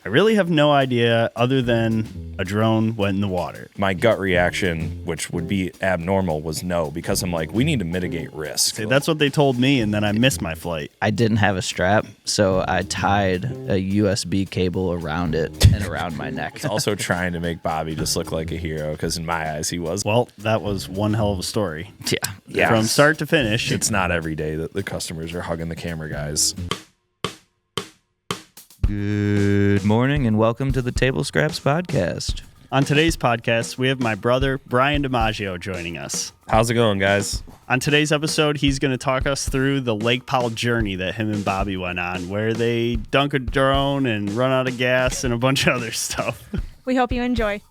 I really have no idea other than a drone went in the water. My gut reaction, which would be abnormal, was no, because I'm like, we need to mitigate risk. See, that's what they told me, and then I missed my flight. I didn't have a strap, so I tied a USB cable around it and around my neck. Also trying to make Bobby just look like a hero, because in my eyes, he was. Well, that was one hell of a story. Yeah. From start to finish. It's not every day that the customers are hugging the camera guys. Good morning and welcome to the Table Scraps podcast. On today's podcast, we have my brother, Brian DiMaggio, joining us. How's it going, guys? On today's episode, he's going to talk us through the Lake Powell journey that him and Bobby went on, where they dunk a drone and run out of gas and a bunch of other stuff. We hope you enjoy.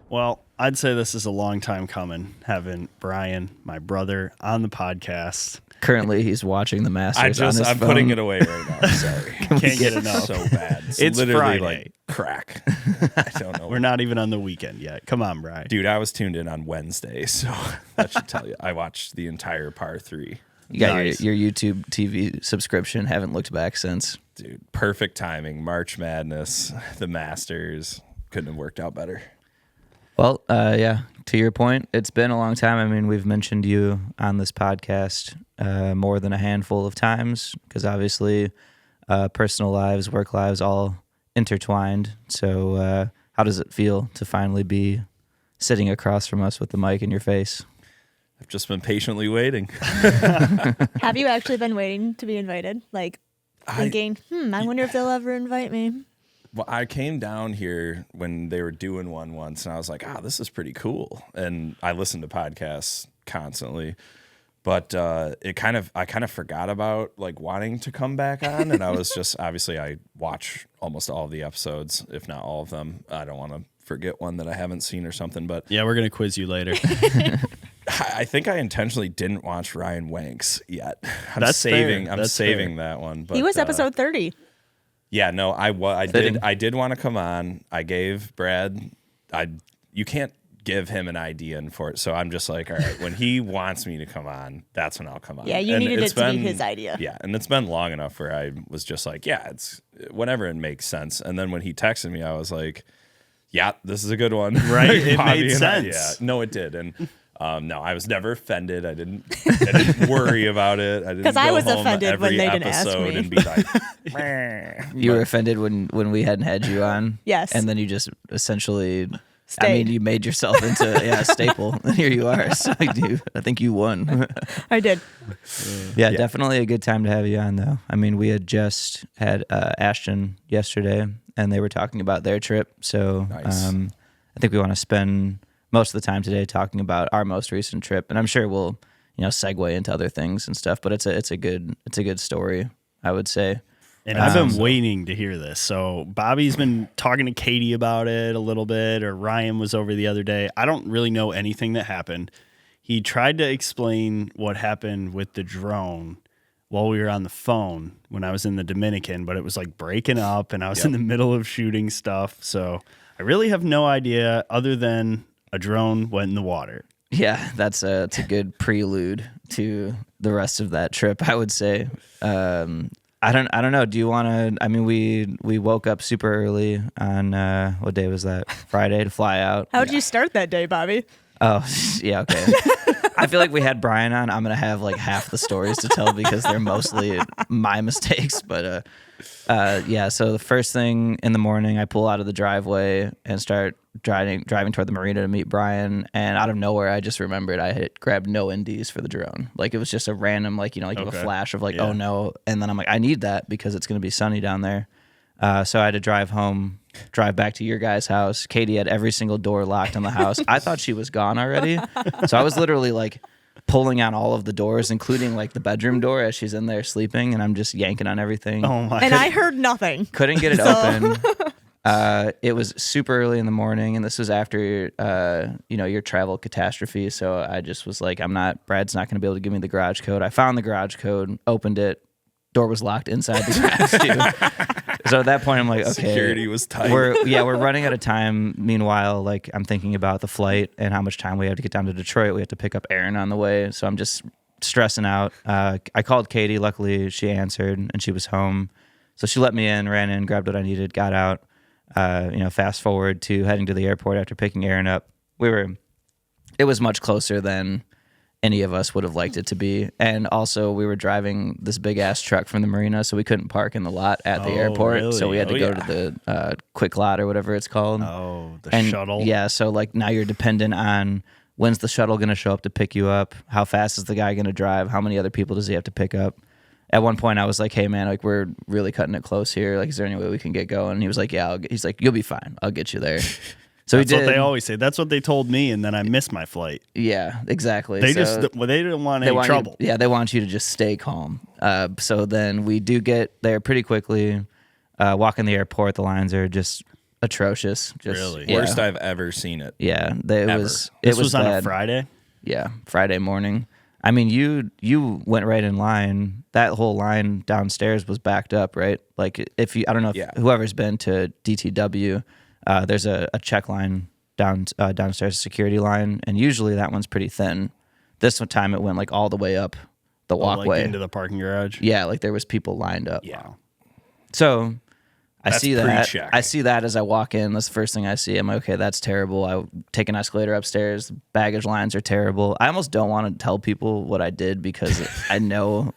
Well, I'd say this is a long time coming, having Brian, my brother, on the podcast. Currently, he's watching the Masters on his I'm phone. putting it away right now. I'm sorry. Can't get enough. So bad. It's literally Friday. like crack. I don't know. We're not even on the weekend yet. Come on, Brian. Dude, I was tuned in on Wednesday, so that should tell you. I watched the entire par 3. You got Nice. your YouTube TV subscription. Haven't looked back since. Dude, perfect timing. March Madness, the Masters. Couldn't have worked out better. Well, yeah, to your point, it's been a long time. I mean, we've mentioned you on this podcast more than a handful of times because obviously personal lives, work lives, all intertwined. So how does it feel to finally be sitting across from us with the mic in your face? I've just been patiently waiting. Have you actually been waiting to be invited? Like thinking, I wonder if they'll ever invite me. Well, I came down here when they were doing one once, and I was like, this is pretty cool. And I listen to podcasts constantly. But I kind of forgot about like wanting to come back on, and I was just obviously I watch almost all of the episodes, if not all of them. I don't want to forget one that I haven't seen or something, but Yeah, we're going to quiz you later. I think I intentionally didn't watch Ryan Wanks yet. That's fair. I'm That's saving fair. that one. But, He was episode 30. Yeah, no, I Fitting. did want to come on. I gave Brad. You can't give him an idea for it, so I'm just like, all right, when he wants me to come on, that's when I'll come on. Yeah, you And needed it's it to be his idea. Yeah, and it's been long enough where I was just like, yeah, it's whenever it makes sense. And then when he texted me, I was like, yeah, this is a good one. Right? It Bobby made and sense. Yeah, no, it did. And no, I was never offended. I didn't worry about it. I didn't 'Cause I go was home offended when every they didn't ask episode me. and be like, meh. You were offended when we hadn't had you on? Yes. And then you just essentially... Stayed. I mean, you made yourself into a staple. And here you are. So I think you won. I did. Yeah, definitely a good time to have you on, though. I mean, we had just had Ashton yesterday, and they were talking about their trip. So Nice. I think we want to spend most of the time today talking about our most recent trip, and I'm sure we'll segue into other things and stuff. But it's a good story, I would say. And I've been waiting to hear this. So Bobby's been talking to Katie about it a little bit, or Ryan was over the other day. I don't really know anything that happened. He tried to explain what happened with the drone while we were on the phone when I was in the Dominican, but it was like breaking up and I was in the middle of shooting stuff. So I really have no idea other than a drone went in the water. Yeah, it's a good prelude to the rest of that trip, I would say. I don't know. Do you want to? I mean, we woke up super early on what day was that? Friday to fly out. How'd you start that day, Bobby? Oh, yeah, okay. I feel like we had Brian on. I'm gonna have like half the stories to tell because they're mostly my mistakes. But yeah. So the first thing in the morning, I pull out of the driveway and start driving toward the marina to meet Brian. And out of nowhere, I just remembered I had grabbed no NDs for the drone. Like it was just a random, like a flash of like, oh no. And then I'm like, I need that because it's gonna be sunny down there. So I had to drive back to your guys' house. Katie had every single door locked on the house. I thought she was gone already. So I was literally like pulling on all of the doors, including like the bedroom door as she's in there sleeping, and I'm just yanking on everything. Oh my! And I heard nothing. Couldn't get it open. It was super early in the morning, and this was after your travel catastrophe. So I just was like, Brad's not going to be able to give me the garage code. I found the garage code, opened it, door was locked inside the garage too. So at that point, I'm like, okay, Security was tight. We're running out of time. Meanwhile, like I'm thinking about the flight and how much time we have to get down to Detroit. We have to pick up Aaron on the way, so I'm just stressing out. I called Katie. Luckily, she answered and she was home, so she let me in, ran in, grabbed what I needed, got out. Fast forward to heading to the airport after picking Aaron up. It was much closer than any of us would have liked it to be. And also we were driving this big ass truck from the marina, so we couldn't park in the lot at the airport. Really? So we had to go to the quick lot or whatever it's called. Oh, the shuttle. Yeah. So like now you're dependent on when's the shuttle going to show up to pick you up? How fast is the guy going to drive? How many other people does he have to pick up? At one point I was like, hey man, like we're really cutting it close here. Like, is there any way we can get going? And he was like, yeah, he's like, you'll be fine. I'll get you there. So That's we did. what they always say. That's what they told me, and then I missed my flight. Yeah, exactly. They So they didn't want any trouble. They want you to just stay calm. So then we do get there pretty quickly. Walk in the airport, the lines are just atrocious. Just, Really? Yeah. Worst I've ever seen it. Yeah, This it was on bad. a Friday. Yeah, Friday morning. I mean, you went right in line. That whole line downstairs was backed up, right? Like I don't know if whoever's been to DTW, there's a check line downstairs, a security line, and usually that one's pretty thin. This one time it went like all the way up the walkway Like into the parking garage. Yeah, like there was people lined up. Yeah. So That's I see that. pre-check. I see that as I walk in. That's the first thing I see. I'm like, okay, that's terrible. I take an escalator upstairs. Baggage lines are terrible. I almost don't want to tell people what I did because I know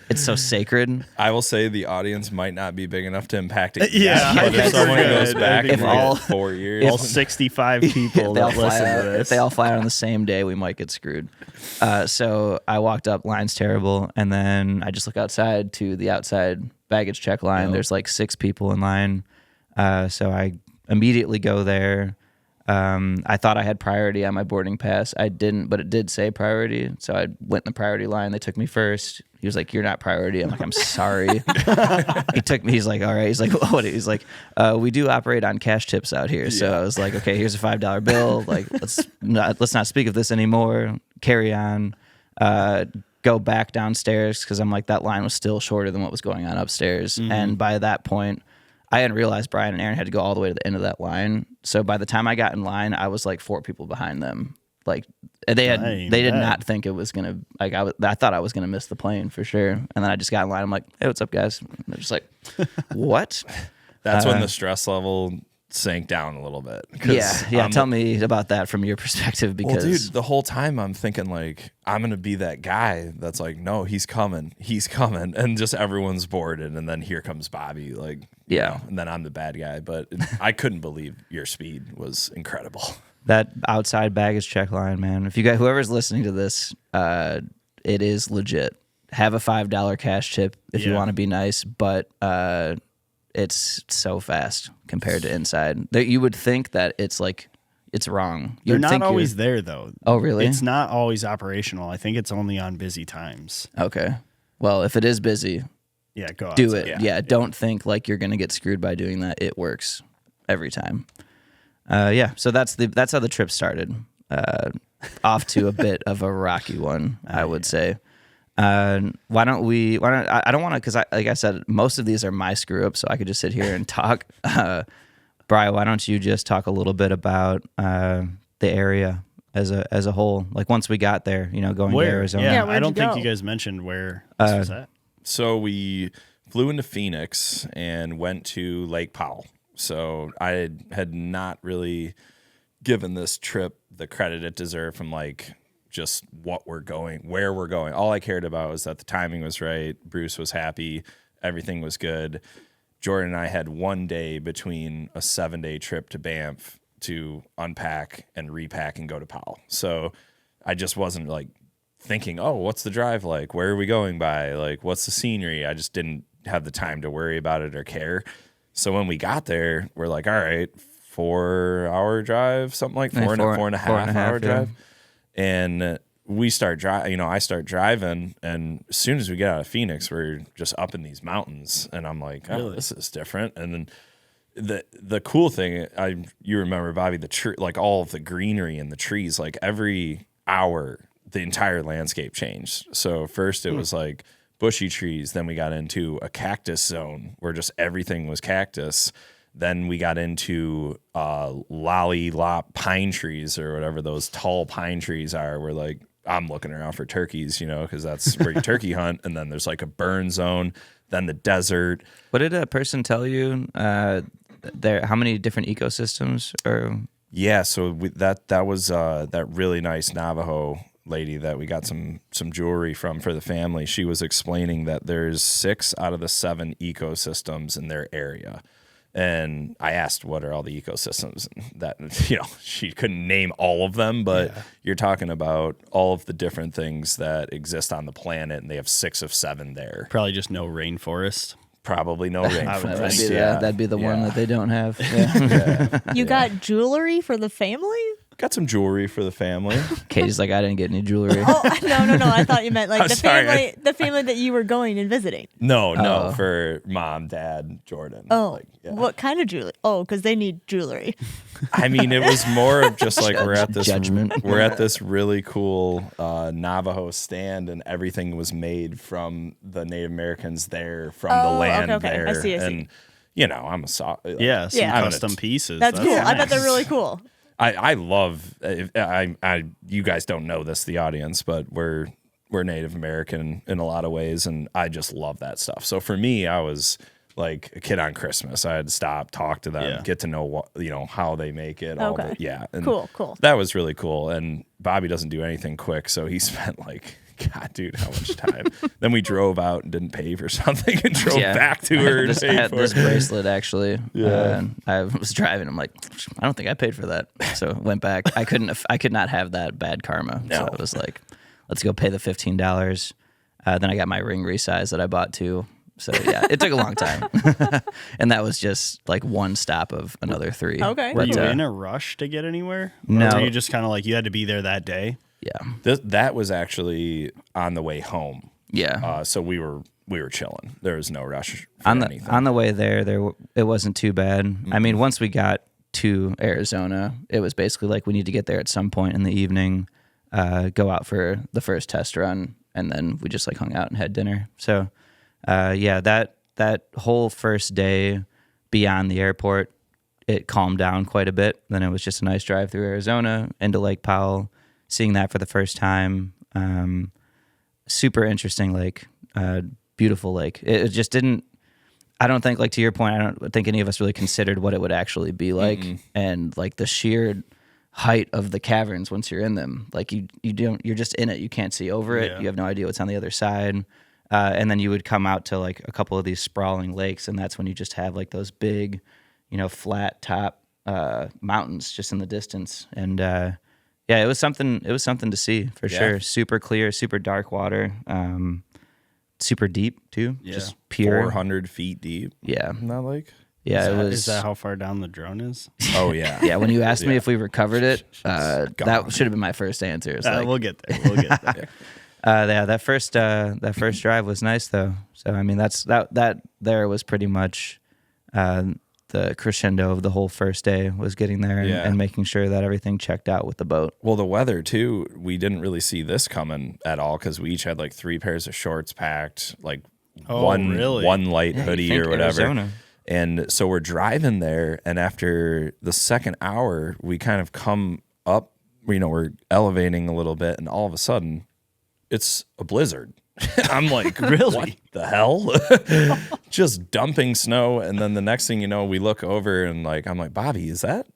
it's so sacred. I will say the audience might not be big enough to impact it. Yeah, yet, but I if think someone we're goes good. back I in think like all- 4 years, All 65 people that listen to this. If they all fly out on the same day, we might get screwed. So I walked up, line's terrible, and then I just look outside to the outside baggage check line. There's like 6 people in line. So I immediately go there. I thought I had priority on my boarding pass. I didn't, but it did say priority. So I went in the priority line. They took me first. He was like, "You're not priority." I'm like, "I'm sorry." He took me. He's like, "All right." He's like, "What?" He's like, "We do operate on cash tips out here." So I was like, "Okay, here's a $5 bill. Like, let's not speak of this anymore. Carry on." Go back downstairs because I'm like, that line was still shorter than what was going on upstairs. Mm-hmm. And by that point, I hadn't realized Brian and Aaron had to go all the way to the end of that line. So by the time I got in line, I was like 4 people behind them. Like they did not think it was gonna, like I thought I was gonna miss the plane for sure. And then I just got in line. I'm like, "Hey, what's up, guys?" And they're just like, "What?" that's when the stress level sank down a little bit. 'Cause Yeah. Tell me about that from your perspective because Well, dude, the whole time I'm thinking like I'm gonna be that guy that's like, no, he's coming, and just everyone's boarded, and then here comes Bobby, like, you know, and then I'm the bad guy. But I couldn't believe your speed was incredible. that outside baggage check line, man. If you guys, whoever's listening to this, it is legit. Have a $5 cash tip if you want to be nice, but it's so fast compared to inside. You would think that it's like it's wrong. They're not always there though. Oh, really? It's not always operational. I think it's only on busy times. Okay. Well, if it is busy, Yeah, go do outside. it. Yeah, don't think like you're gonna get screwed by doing that. It works every time. So that's how the trip started. Off to a bit of a rocky one, I would say. I don't want to, because like I said, most of these are my screw ups, so I could just sit here and talk. Brian, why don't you just talk a little bit about the area as a whole? Like once we got there, going to Arizona. Yeah, where'd I don't you think go? you guys mentioned where this was at. So we flew into Phoenix and went to Lake Powell. So I had not really given this trip the credit it deserved from like just where we're going. All I cared about was that the timing was right. Bruce was happy. Everything was good. Jordan and I had one day between a 7-day trip to Banff to unpack and repack and go to Powell. So I just wasn't like thinking, oh, what's the drive like? Where are we going by? Like, what's the scenery? I just didn't have the time to worry about it or care. So when we got there, we're like, all right, 4-hour drive, something like four and a half hour drive. And we start driving, I start driving, and as soon as we get out of Phoenix, we're just up in these mountains, and I'm like, oh, this is different. And then the cool thing, you remember, Bobby, like all of the greenery and the trees, like every hour, the entire landscape changed. So first it was like bushy trees. Then we got into a cactus zone where just everything was cactus. Then we got into lollipop pine trees or whatever those tall pine trees are. We're like, I'm looking around for turkeys, because that's where you turkey hunt. And then there's like a burn zone, then the desert. What did a person tell you? There, how many different ecosystems? Or yeah, so that was that really nice Navajo lady that we got some jewelry from for the family. She was explaining that there's 6 out of the 7 ecosystems in their area. And I asked, what are all the ecosystems? And that, she couldn't name all of them, but you're talking about all of the different things that exist on the planet, and they have 6 of 7 there. Probably just no rainforest. Probably no rainforest. That'd be the one that they don't have. Yeah. You got jewelry for the family? Got some jewelry for the family. Katie's like, I didn't get any jewelry. Oh, no. I thought you meant like sorry. the family that you were going and visiting. No, for mom, dad, Jordan. Oh, what kind of jewelry? Oh, because they need jewelry. I mean, it was more of just like we're at this really cool Navajo stand, and everything was made from the Native Americans there, from the land there. I see. And I'm some custom pieces. That's cool. Nice. I bet they're really cool. I love. You guys don't know this, the audience, but we're Native American in a lot of ways, and I just love that stuff. So for me, I was like a kid on Christmas. I had to stop, talk to them, get to know what how they make it. And cool. That was really cool. And Bobby doesn't do anything quick, so he spent like, God, dude, how much time? Then we drove out and didn't pay for something and drove back to her. I had this bracelet actually. And I was driving. I'm like, I don't think I paid for that. So went back. I could not have that bad karma. No. So I was like, let's go pay the $15. Then I got my ring resized that I bought too. So yeah, it took a long time. And that was just like one stop of another 3. Okay. Were you in a rush to get anywhere? No. Or were you just kind of like you had to be there that day? Yeah. That was actually on the way home. Yeah. So we were chilling. There was no rush for on anything. the way there it wasn't too bad. Mm-hmm. I mean, once we got to Arizona, it was basically like we need to get there at some point in the evening, go out for the first test run, and then we just like hung out and had dinner. So, that whole first day beyond the airport, it calmed down quite a bit. Then it was just a nice drive through Arizona into Lake Powell. Seeing that for the first time, super interesting lake, beautiful lake. It just didn't, I don't think, like to your point, I don't think any of us really considered what it would actually be like. Mm-mm. And like the sheer height of the caverns once you're in them, like you're just in it. You can't see over it. Yeah. You have no idea what's on the other side. And then you would come out to like a couple of these sprawling lakes, and that's when you just have like those big, flat top mountains just in the distance. And it was something to see for sure. Super clear, super dark water, super deep too. Yeah. Just pure 400 feet deep. Yeah. In that lake? Yeah, is that how far down the drone is? Oh yeah. Yeah, when you asked me if we recovered it, that should have been my first answer. We'll get there. That first drive was nice though. So I mean, that there was pretty much the crescendo of the whole first day was getting there and making sure that everything checked out with the boat. Well, the weather too, we didn't really see this coming at all because we each had like 3 pairs of shorts packed, like one light hoodie or whatever. Arizona. And so we're driving there, and after the second hour, we kind of come up, we're elevating a little bit, and all of a sudden, it's a blizzard. I'm like, really? What the hell? Just dumping snow. And then the next thing you know, we look over and I'm like, Bobby, is that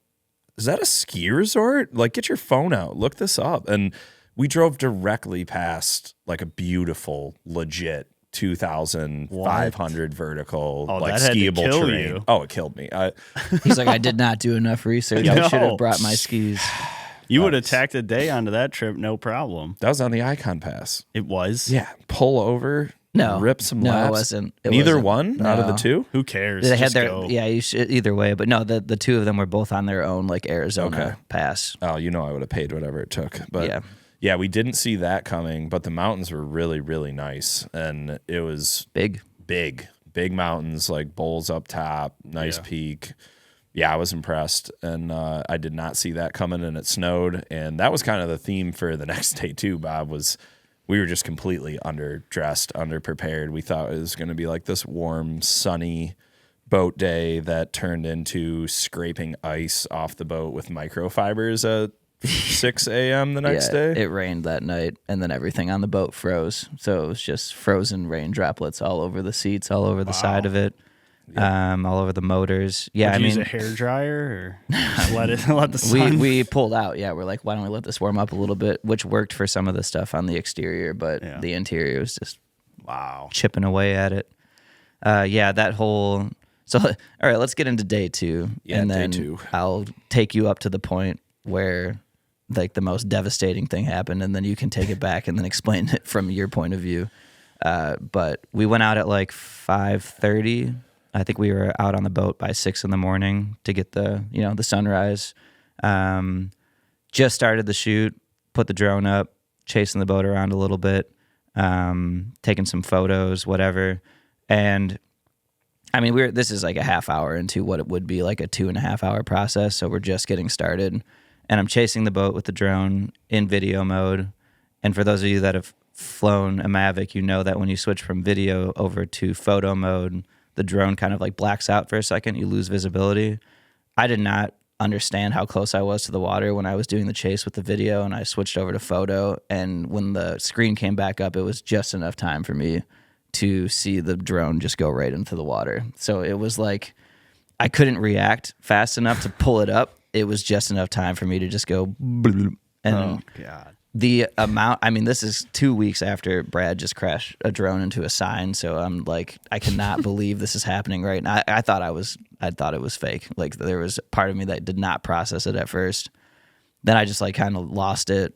a ski resort? Like, get your phone out. Look this up. And we drove directly past like a beautiful, legit 2,500 vertical, skiable terrain. You. Oh, it killed me. He's like, I did not do enough research. I should have brought my skis. You would have tacked a day onto that trip, no problem. That was on the Icon Pass. It was? Yeah. Pull over. No. Rip some laps. No, it wasn't. Neither one out of the 2? Who cares? They had you should either way. But no, the 2 of them were both on their own, like Arizona pass. Oh, I would have paid whatever it took. But yeah, we didn't see that coming. But the mountains were really, really nice. And it was big mountains, like bowls up top, nice peak. Yeah, I was impressed, and I did not see that coming, and it snowed, and that was kind of the theme for the next day too, Bob, was we were just completely underdressed, underprepared. We thought it was going to be like this warm, sunny boat day that turned into scraping ice off the boat with microfibers at 6 a.m. the next day. It rained that night, and then everything on the boat froze. So it was just frozen rain droplets all over the seats, all over the side of it, all over the motors. Yeah, Would you use a hair dryer or just let the sun? We pulled out. Yeah, we're like, why don't we let this warm up a little bit? Which worked for some of the stuff on the exterior, but the interior was just chipping away at it. That whole. So all right, let's get into day 2, and then day 2. I'll take you up to the point where like the most devastating thing happened, and then you can take it back and then explain it from your point of view. But we went out at like 5:30. I think we were out on the boat by 6 a.m. to get the sunrise. Just started the shoot, put the drone up, chasing the boat around a little bit, taking some photos, whatever. And I mean, this is like a half hour into what it would be like a 2.5 hour process. So we're just getting started. And I'm chasing the boat with the drone in video mode. And for those of you that have flown a Mavic, you know that when you switch from video over to photo mode, the drone kind of like blacks out for a second. You lose visibility. I did not understand how close I was to the water when I was doing the chase with the video, and I switched over to photo. And when the screen came back up, it was just enough time for me to see the drone just go right into the water. So it was like I couldn't react fast enough to pull it up. It was just enough time for me to just go bloop. And God. The amount, I mean, this is 2 weeks after Brad just crashed a drone into a sign. So I'm like, I cannot believe this is happening right now. I thought it was fake. Like there was part of me that did not process it at first. Then I just like kind of lost it.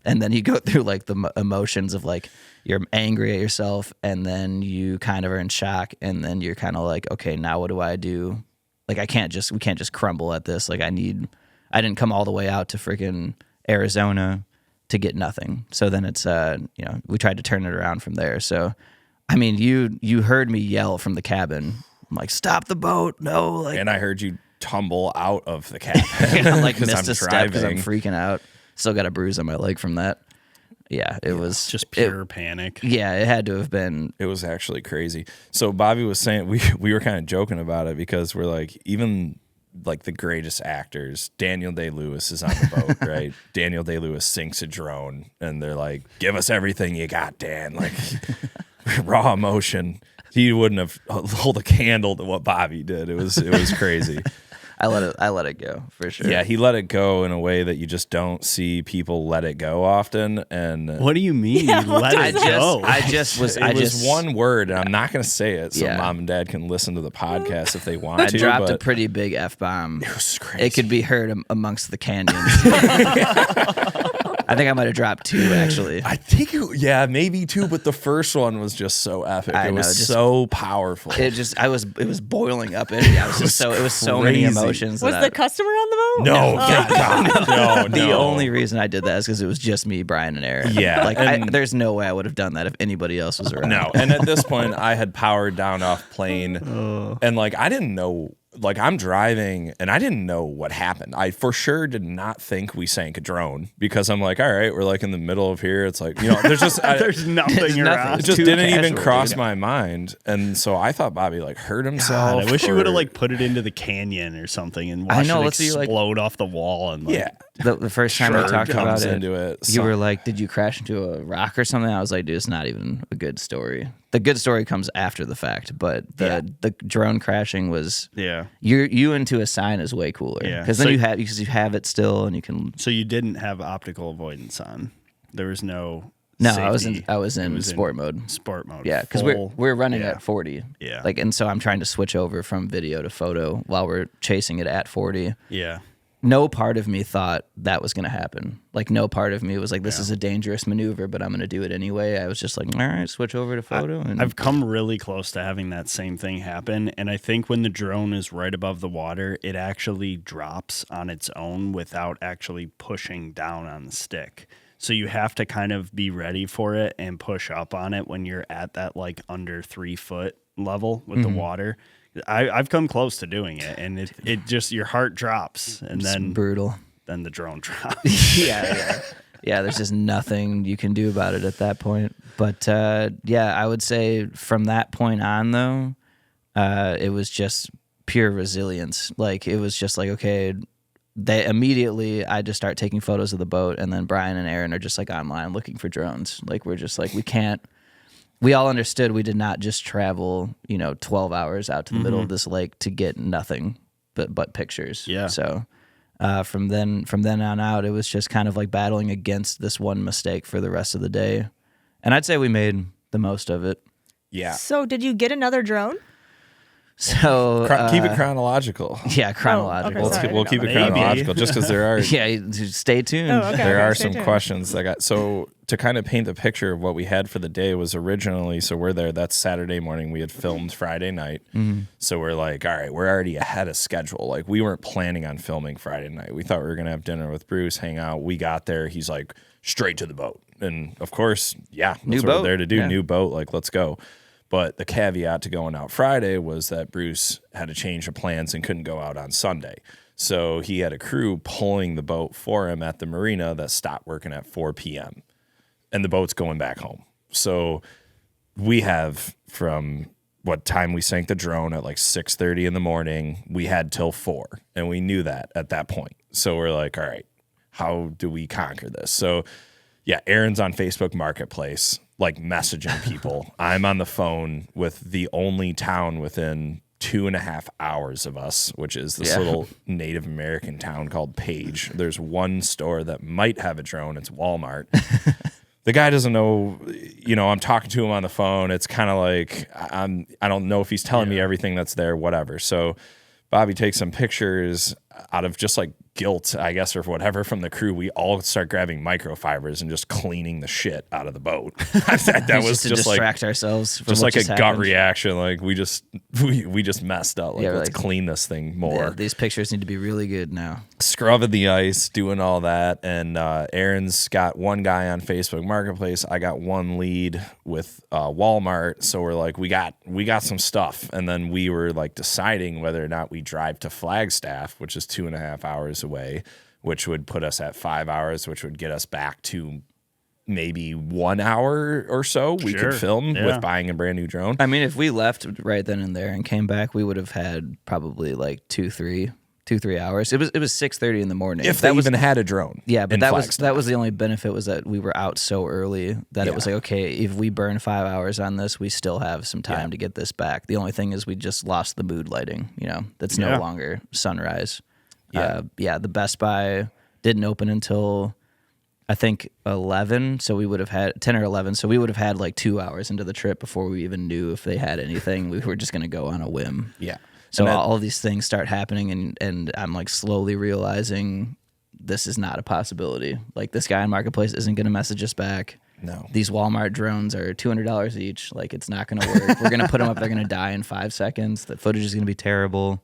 And then you go through like the emotions of like, you're angry at yourself, and then you kind of are in shock, and then you're kind of like, okay, now what do I do? Like we can't just crumble at this. Like I didn't come all the way out to freaking Arizona to get nothing. So then it's we tried to turn it around from there. So I mean, you heard me yell from the cabin. I'm like, stop the boat. No, like, and I heard you tumble out of the cabin. I like missed a step because I'm freaking out. Still got a bruise on my leg from that. Yeah, it was just pure panic. Yeah, it had to have been. It was actually crazy. So Bobby was saying, we were kind of joking about it because we're like, even like the greatest actors, Daniel Day-Lewis is on the boat, right? Daniel Day-Lewis sinks a drone, and they're like, give us everything you got, Dan. Like, raw emotion. He wouldn't have held a candle to what Bobby did. It was crazy. I let it go for sure. Yeah, he let it go in a way that you just don't see people let it go often. And what do you mean? Yeah, let it go? It was one word, and I'm not going to say it, so Mom and Dad can listen to the podcast if they want to. I dropped a pretty big F-bomb. It was crazy. It could be heard amongst the canyons. I think I might have dropped 2 actually. I think maybe 2, but the first one was just so epic. It was so powerful. It was boiling up in me. It was so many emotions. Was the customer on the boat? No, God, no. The only reason I did that is because it was just me, Brian, and Eric. Yeah, like there's no way I would have done that if anybody else was around. No, and at this point, I had powered down off plane, and like I didn't know. Like I'm driving and I didn't know what happened. I for sure did not think we sank a drone because I'm like, all right, we're like in the middle of here. It's like, there's just there's nothing around. It just didn't even cross my mind. And so I thought Bobby like hurt himself. God, I wish you would have like put it into the canyon or something and watched it explode off the wall. And like, the first time we talked about it, you were like, did you crash into a rock or something? I was like, dude, it's not even a good story. The good story comes after the fact, but the drone crashing was you into a sign is way cooler. Yeah, because then you have it still and you can. So you didn't have optical avoidance on. There was no. No, safety. I was in sport mode. Sport mode. Yeah, because we're running at 40. Yeah. Like, and so I'm trying to switch over from video to photo while we're chasing it at 40. Yeah. No part of me thought that was going to happen. Like, no part of me was like, this is a dangerous maneuver, but I'm going to do it anyway. I was just like, all right, switch over to photo. I've come really close to having that same thing happen. And I think when the drone is right above the water, it actually drops on its own without actually pushing down on the stick. So you have to kind of be ready for it and push up on it when you're at that like under 3 foot level with the water. I've come close to doing it, and it just your heart drops, and then brutal. Then the drone drops. Yeah. Yeah, there's just nothing you can do about it at that point. But yeah, I would say from that point on, though, it was just pure resilience. Like, it was just like, okay, I just start taking photos of the boat, and then Brian and Aaron are just like online looking for drones. Like, we're just like, we all understood we did not just travel, 12 hours out to the middle of this lake to get nothing but pictures. Yeah. So from then on out, it was just kind of like battling against this one mistake for the rest of the day. And I'd say we made the most of it. Yeah. So did you get another drone? So Keep it chronological. Yeah, chronological. okay, sorry. We'll keep it Maybe. chronological just because there are Yeah, stay tuned. Oh, okay. there are stay some tuned. questions that got. So to kind of paint the picture of what we had for the day was originally, so we're there, that's Saturday morning. We had filmed Friday night. So we're like, all right, we're already ahead of schedule. Like, we weren't planning on filming Friday night. We thought we were going to have dinner with Bruce, hang out. We got there. He's like, straight to the boat. And of course, yeah, that's New what boat. we're there to do. Yeah. New boat. Like, let's go. But the caveat to going out Friday was that Bruce had a change of plans and couldn't go out on Sunday. So he had a crew pulling the boat for him at the marina that stopped working at 4 p.m. And the boat's going back home. So we have, from what time we sank the drone at like 6:30 in the morning, we had till 4. And we knew that at that point. So we're like, all right, how do we conquer this? So yeah, Aaron's on Facebook Marketplace, like messaging people. I'm on the phone with the only town within 2.5 hours of us, which is this little Native American town called Page. There's one store that might have a drone. It's Walmart. The guy doesn't know, I'm talking to him on the phone. It's kind of like, I don't know if he's telling me everything that's there, whatever. So Bobby takes some pictures out of just like guilt, I guess, or whatever from the crew. We all start grabbing microfibers and just cleaning the shit out of the boat. That was to just like distract ourselves from just what like a gut happened. reaction. Like, we just messed up. Like, Yeah, let's like, clean this thing Yeah, more. these pictures need to be really good now. Scrubbing the ice, doing all that. And Aaron's got one guy on Facebook Marketplace. I got one lead with Walmart. So we're like, we got some stuff. And then we were like deciding whether or not we drive to Flagstaff, which is 2.5 hours away, which would put us at 5 hours, which would get us back to maybe 1 hour or so. We Sure. could film Yeah. with buying a brand new drone. I mean, if we left right then and there and came back, we would have had probably like 2-3 hours. It was 6:30 in the morning. If they even had a drone. Yeah, but in that Flagstaff. was the only benefit, was that we were out so early that it was like, okay, if we burn 5 hours on this, we still have some time to get this back. The only thing is we just lost the mood lighting, that's no longer sunrise. The Best Buy didn't open until I think 11, so we would have had 10 or 11, so we would have had like 2 hours into the trip before we even knew if they had anything. We were just going to go on a whim. Yeah. So all these things start happening, and I'm like slowly realizing this is not a possibility. Like, this guy on Marketplace isn't going to message us back. No. These Walmart drones are $200 each. Like, it's not going to work. We're going to put them up. They're going to die in 5 seconds. The footage is going to be terrible.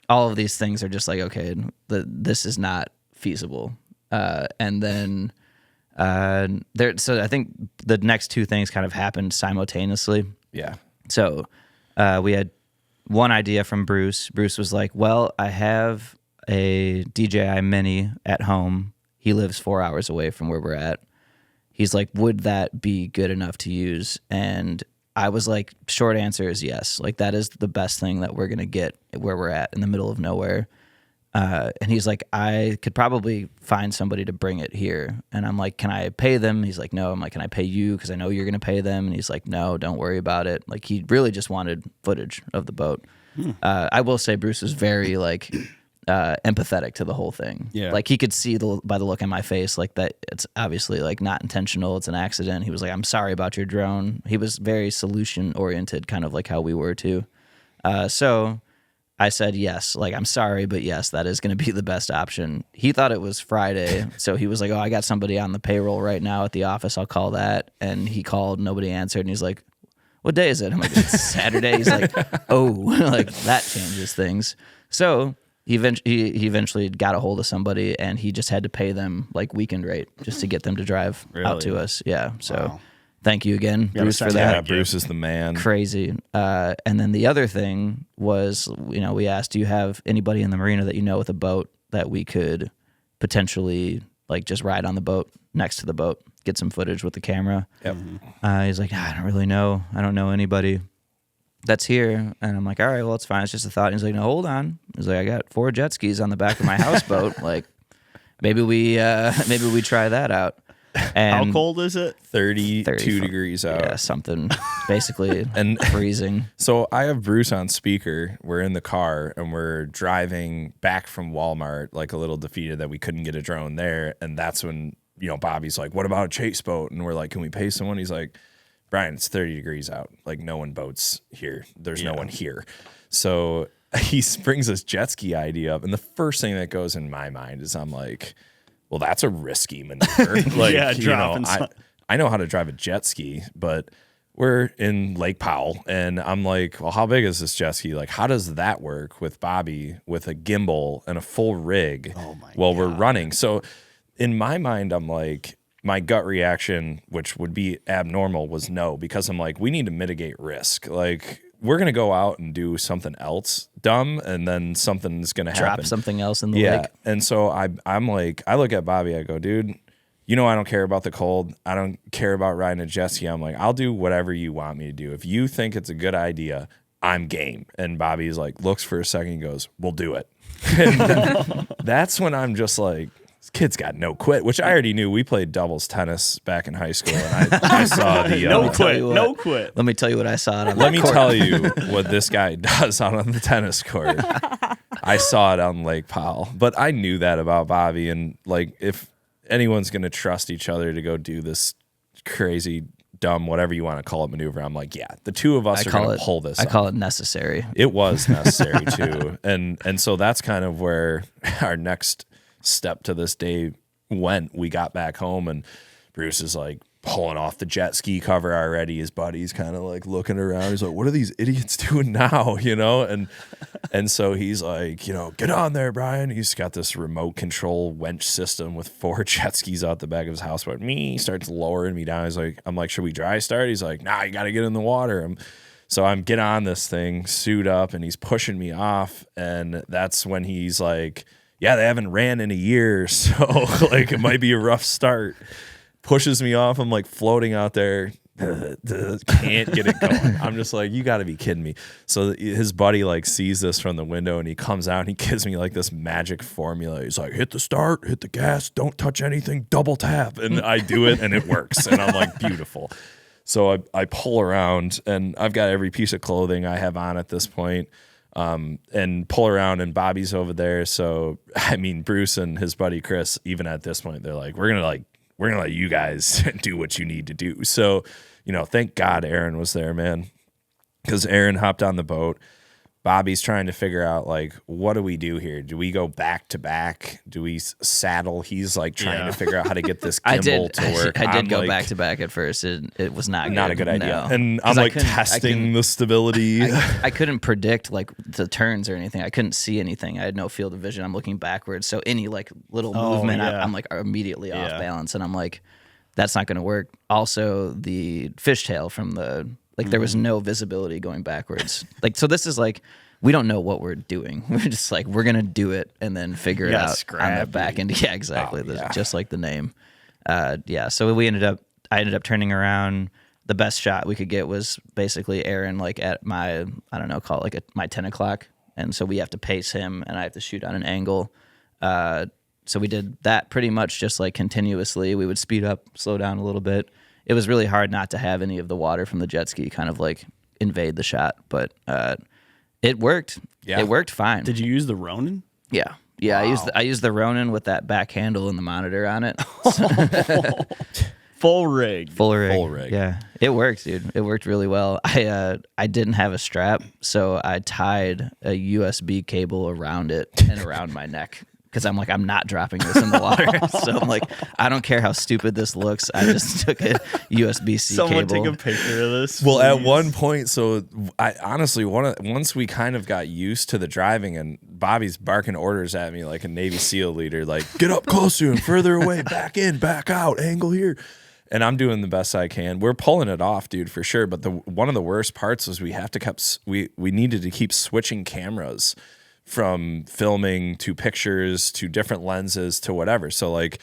All of these things are just like, okay, this is not feasible. And then so I think the next two things kind of happened simultaneously. Yeah. So we had one idea from Bruce. Bruce was like, well, I have a DJI Mini at home. He lives 4 hours away from where we're at. He's like, would that be good enough to use? And I was like, short answer is yes. Like, that is the best thing that we're going to get where we're at in the middle of nowhere. And he's like, I could probably find somebody to bring it here. And I'm like, can I pay them? He's like, no. I'm like, can I pay you? Because I know you're going to pay them. And he's like, no, don't worry about it. Like, he really just wanted footage of the boat. I will say Bruce was very like empathetic to the whole thing. Yeah. Like, he could see by the look on my face, like, that it's obviously like not intentional. It's an accident. He was like, I'm sorry about your drone. He was very solution oriented, kind of like how we were too. So I said, yes, like, I'm sorry, but yes, that is going to be the best option. He thought it was Friday. So he was like, oh, I got somebody on the payroll right now at the office. I'll call that. And he called, nobody answered. And he's like, what day is it? I'm like, it's Saturday. He's like, oh, like, that changes things. So he eventually got a hold of somebody, and he just had to pay them like weekend rate just to get them to drive out to us. Yeah. So Wow. thank you again, Bruce, for send that. Yeah, Bruce is the man. Crazy. And then the other thing was, we asked, do you have anybody in the marina that you know with a boat that we could potentially like just ride on the boat next to the boat, get some footage with the camera. Yep. He's like, I don't really know. I don't know anybody that's here. And I'm like, all right, well, it's fine. It's just a thought. And he's like, no, hold on. He's like, I got 4 jet skis on the back of my houseboat. Like, maybe we try that out. And How cold is it? 32 degrees out. Yeah, something basically And freezing. So I have Bruce on speaker. We're in the car and we're driving back from Walmart, like a little defeated that we couldn't get a drone there. And that's when, Bobby's like, what about a chase boat? And we're like, can we pay someone? He's like, Brian, it's 30 degrees out. Like, no one boats here. There's no one here. So he brings this jet ski idea up. And the first thing that goes in my mind is I'm like, well, that's a risky maneuver. Like, I know how to drive a jet ski, but we're in Lake Powell, and I'm like, well, how big is this jet ski? Like, how does that work with Bobby with a gimbal and a full rig while we're running? So in my mind, I'm like, my gut reaction, which would be abnormal, was no, because I'm like, we need to mitigate risk. Like, we're going to go out and do something else dumb, and then something's going to happen. Drop something else in the lake. And so I'm like, I look at Bobby, I go, dude, I don't care about the cold. I don't care about riding a jet ski. I'm like, I'll do whatever you want me to do. If you think it's a good idea, I'm game. And Bobby's like, looks for a second, he goes, we'll do it. And that's when I'm just like, this kid's got no quit, which I already knew. We played doubles tennis back in high school, and I saw the no quit. Let me tell you what I saw on Let me tell you what this guy does out on the tennis court. I saw it on Lake Powell, but I knew that about Bobby. And like, if anyone's going to trust each other to go do this crazy, dumb, whatever you want to call it, maneuver, I'm like, yeah, the two of us are going to pull this. I call it necessary. It was necessary too, and so that's kind of where our next step to this day went. We got back home, and Bruce is like pulling off the jet ski cover already. His buddy's kind of like looking around. He's like, what are these idiots doing now? And so he's like, get on there, Brian. He's got this remote control winch system with 4 jet skis out the back of his house. But he starts lowering me down. I'm like, should we dry start? He's like, nah, you got to get in the water. So I'm get on this thing, suit up, and he's pushing me off. And that's when he's like, yeah, they haven't ran in a year, so like it might be a rough start. Pushes me off. I'm like floating out there. Can't get it going. I'm just like, you got to be kidding me. So his buddy like sees this from the window, and he comes out and he gives me like this magic formula. He's like, hit the start, hit the gas, don't touch anything, double tap. And I do it and it works. And I'm like, beautiful. So I pull around, and I've got every piece of clothing I have on at this point. And pull around, and Bobby's over there. So, I mean, Bruce and his buddy Chris, even at this point, they're like, we're going to let you guys do what you need to do. So, thank God Aaron was there, man. Because Aaron hopped on the boat. Bobby's trying to figure out, like, what do we do here? Do we go back to back? Do we saddle? He's like trying to figure out how to get this gimbal to work. I did go back to back at first. It was not a good idea. No. And I'm like testing the stability. I couldn't predict like the turns or anything. I couldn't see anything. I had no field of vision. I'm looking backwards. So any like little movement, I'm like immediately off balance. And I'm like, that's not going to work. Also, the fishtail from the... Like, there was no visibility going backwards. Like, so this is like, we don't know what we're doing. We're just like, we're going to do it and then figure it out on the back end. Yeah, exactly. Just like the name. So I ended up turning around. The best shot we could get was basically Aaron, like at my, I don't know, call it like my 10 o'clock. And so we have to pace him, and I have to shoot on an angle. So we did that pretty much just like continuously. We would speed up, slow down a little bit. It was really hard not to have any of the water from the jet ski kind of like invade the shot, but it worked. Yeah. It worked fine. Did you use the Ronin? Yeah. Yeah, wow. I used the Ronin with that back handle and the monitor on it. Full rig. Full rig. Yeah. It worked, dude. It worked really well. I didn't have a strap, so I tied a USB cable around it and around my neck. Because I'm like, I'm not dropping this in the water. So I'm like, I don't care how stupid this looks. I just took a USB-C cable. Someone take a picture of this. Well, please. At one point, so I honestly, once we kind of got used to the driving, and Bobby's barking orders at me like a Navy SEAL leader, like, get up closer and further away, back in, back out, angle here. And I'm doing the best I can. We're pulling it off, dude, for sure. But one of the worst parts was we needed to keep switching cameras from filming to pictures to different lenses to whatever. So like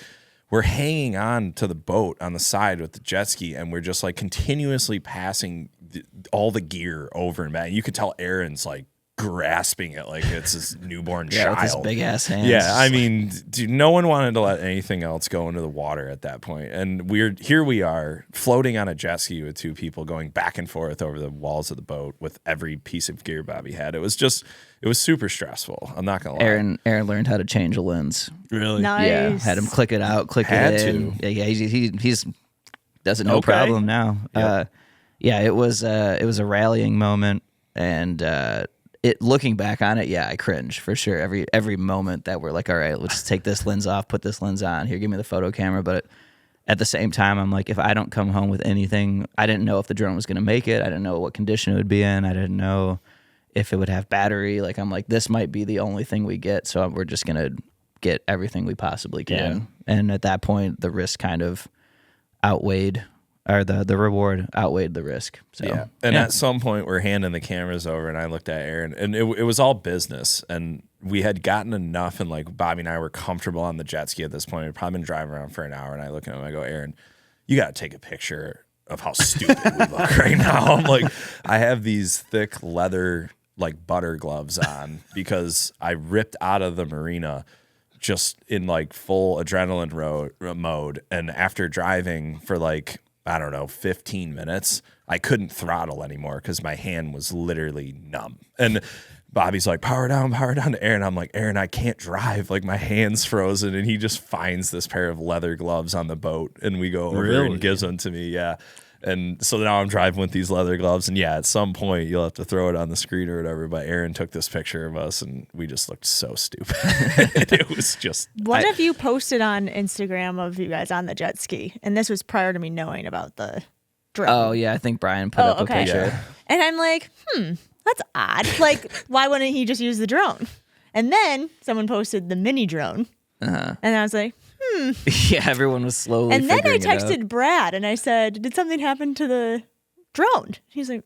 we're hanging on to the boat on the side with the jet ski, and we're just like continuously passing all the gear over and back. You could tell Aaron's like grasping it like it's his newborn child. With his big ass hands. Yeah, I mean, dude, no one wanted to let anything else go into the water at that point. And we are floating on a jet ski with two people going back and forth over the walls of the boat with every piece of gear Bobby had. It was super stressful. I'm not gonna lie. Aaron learned how to change a lens. Really? Nice. Yeah, had him click it out, click Had it in. to. Yeah, he's does it no Okay. problem now. Yep. It was a rallying moment, and looking back on it, yeah, I cringe for sure. Every moment that we're like, all right, let's take this lens off, put this lens on. Here, give me the photo camera. But at the same time, I'm like, if I don't come home with anything, I didn't know if the drone was going to make it. I didn't know what condition it would be in. I didn't know if it would have battery. Like, I'm like, this might be the only thing we get, so we're just going to get everything we possibly can. Yeah. And at that point, the risk kind of outweighed, or the reward outweighed the risk. So Yeah. And at some point, we're handing the cameras over, and I looked at Aaron, and it was all business. And we had gotten enough, and like Bobby and I were comfortable on the jet ski at this point. We'd probably been driving around for an hour, and I look at him, I go, Aaron, you got to take a picture of how stupid we look right now. I'm like, I have these thick leather, like butter gloves on because I ripped out of the marina just in like full adrenaline mode. And after driving for like, I don't know, 15 minutes, I couldn't throttle anymore because my hand was literally numb. And Bobby's like, power down to Aaron. I'm like, Aaron, I can't drive. Like, my hand's frozen. And he just finds this pair of leather gloves on the boat, and we go over Really? and gives them to me. Yeah. And so now I'm driving with these leather gloves. And yeah, at some point you'll have to throw it on the screen or whatever. But Aaron took this picture of us, and we just looked so stupid. It was just. What have you posted on Instagram of you guys on the jet ski? And this was prior to me knowing about the drone. Oh yeah, I think Brian put up a picture. Yeah. And I'm like, that's odd. Like, why wouldn't he just use the drone? And then someone posted the mini drone. And I was like, Yeah, everyone was slowly. and then I figuring it out. texted Brad and I said, did something happen to the drone? He's like,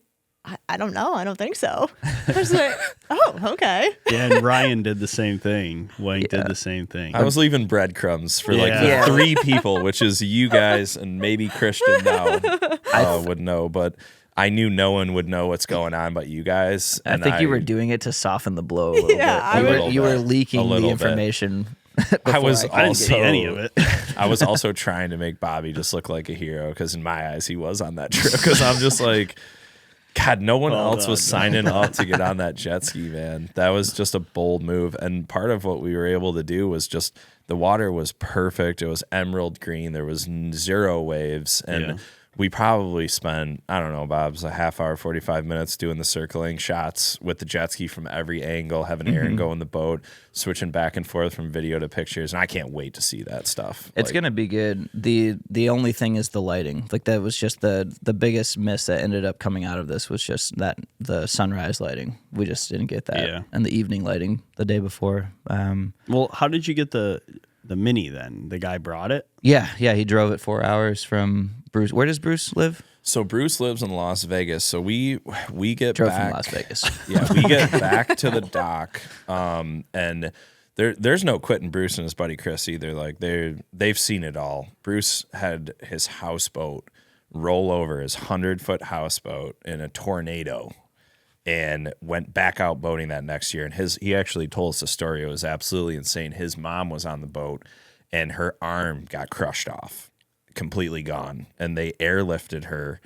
I don't know. I don't think so. I was like, oh, okay. Yeah, and Ryan did the same thing. Wayne did the same thing. I was leaving breadcrumbs for like the Yeah. 3 people, which is you guys and maybe Christian now would know, but I knew no one would know what's going on but you guys. I And think you were doing it to soften the blow a little Yeah, bit. You were bit. leaking A the little bit. information. I was I didn't see also any of it. I was also trying to make Bobby just look like a hero because in my eyes he was on that trip. Because I'm just like, God, no one else was signing up to get on that jet ski, man. That was just a bold move. And part of what we were able to do was just the water was perfect. It was emerald green. There was 0 waves. And we probably spent, I don't know, Bob's a half hour, 45 minutes doing the circling shots with the jet ski from every angle, having Aaron go in the boat, switching back and forth from video to pictures. And I can't wait to see that stuff. It's gonna be good. The only thing is the lighting. Like, that was just the biggest miss that ended up coming out of this was just that the sunrise lighting. We just didn't get that. Yeah. And the evening lighting the day before. Well, how did you get the mini then? The guy brought it? Yeah, he drove it 4 hours from Bruce. Where does Bruce live? So Bruce lives in Las Vegas. So we get Drove back from Las Vegas. Yeah, we get back to the dock, and there's no quitting Bruce and his buddy Chris either. Like they've seen it all. Bruce had his houseboat roll over, his 100-foot houseboat in a tornado, and went back out boating that next year. And he actually told us a story. It was absolutely insane. His mom was on the boat, and her arm got crushed off, completely gone, and they airlifted her.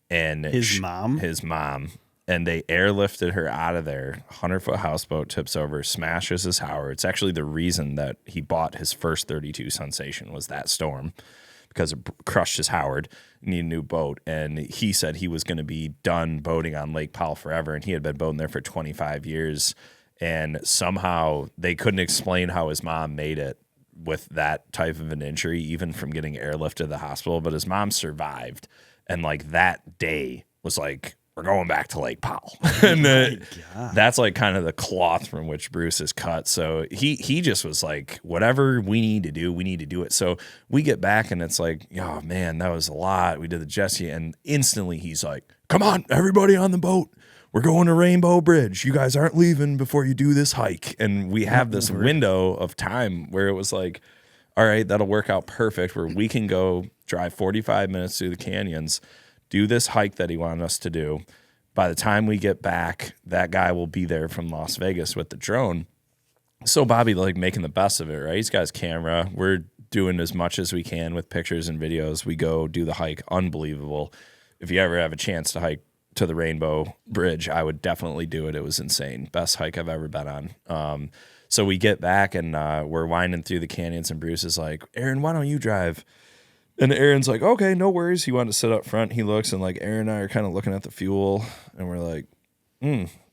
And His mom? His mom. And they airlifted her out of there. 100-foot houseboat tips over, smashes his Howard. It's actually the reason that he bought his first 32 Sensation was that storm, because it crushed his Howard. Need a new boat. And he said he was going to be done boating on Lake Powell forever. And he had been boating there for 25 years. And somehow they couldn't explain how his mom made it with that type of an injury, even from getting airlifted to the hospital. But his mom survived. And like that day was like, we're going back to Lake Powell. And that's like kind of the cloth from which Bruce is cut. So he just was like, whatever we need to do it. So we get back and it's like, oh man, that was a lot. We did the jet ski, and instantly he's like, come on, everybody on the boat. We're going to Rainbow Bridge. You guys aren't leaving before you do this hike. And we have this window of time where it was like, all right, that'll work out perfect where we can go drive 45 minutes through the canyons, do this hike that he wanted us to do. By the time we get back, that guy will be there from Las Vegas with the drone. So Bobby, like, making the best of it, right? He's got his camera. We're doing as much as we can with pictures and videos. We go do the hike. Unbelievable. If you ever have a chance to hike to the Rainbow Bridge, I would definitely do it. It was insane. Best hike I've ever been on. So we get back and we're winding through the canyons, and Bruce is like, Aaron, why don't you drive? And Aaron's like, okay, no worries. He wanted to sit up front. He looks, and like Aaron and I are kind of looking at the fuel, and we're like,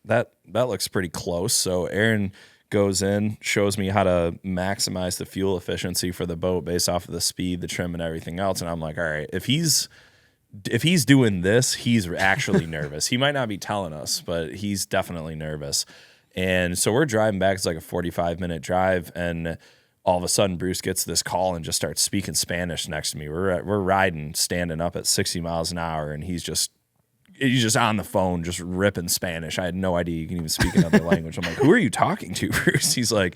that looks pretty close. So Aaron goes in, shows me how to maximize the fuel efficiency for the boat based off of the speed, the trim, and everything else. And I'm like, all right, if he's doing this, he's actually nervous. He might not be telling us, but he's definitely nervous. And so we're driving back. It's like a 45-minute drive, and all of a sudden Bruce gets this call and just starts speaking Spanish next to me. We're riding, standing up at 60 miles an hour, and he's just on the phone, just ripping Spanish. I had no idea you can even speak another language. I'm like, who are you talking to, Bruce? He's like,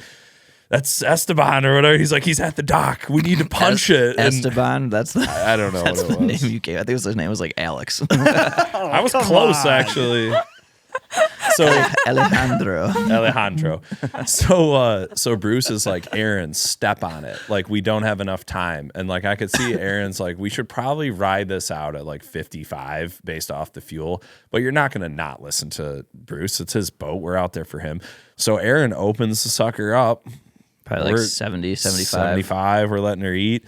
that's Esteban or whatever. He's like, he's at the dock. We need to punch it. And Esteban, that's the I don't know that's what it the was. name you gave. I think his name was like Alex. I was close, actually. So Alejandro. So Bruce is like, Aaron, step on it. Like, we don't have enough time. And like, I could see Aaron's like, we should probably ride this out at like 55 based off the fuel, but you're not going to not listen to Bruce. It's his boat. We're out there for him. So Aaron opens the sucker up. Probably like 70, 75. 75. We're letting her eat.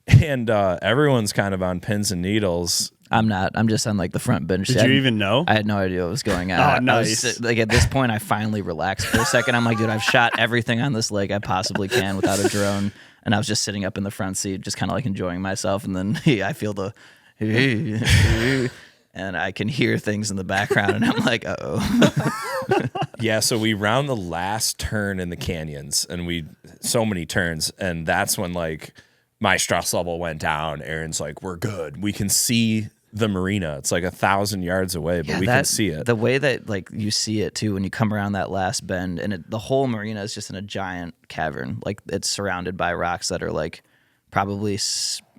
And everyone's kind of on pins and needles. I'm not. I'm just on like the front bench. Did you even know? I had no idea what was going on. Oh, I nice. was, like, at this point, I finally relaxed for a second. I'm like, dude, I've shot everything on this lake I possibly can without a drone. And I was just sitting up in the front seat, just kind of like enjoying myself. And then I feel the and I can hear things in the background. And I'm like, uh-oh. Yeah, so we round the last turn in the canyons, and so many turns. And that's when like my stress level went down. Aaron's like, we're good. We can see the marina. It's like 1,000 yards away, but we can see it. The way that like you see it too when you come around that last bend, and the whole marina is just in a giant cavern. Like, it's surrounded by rocks that are like probably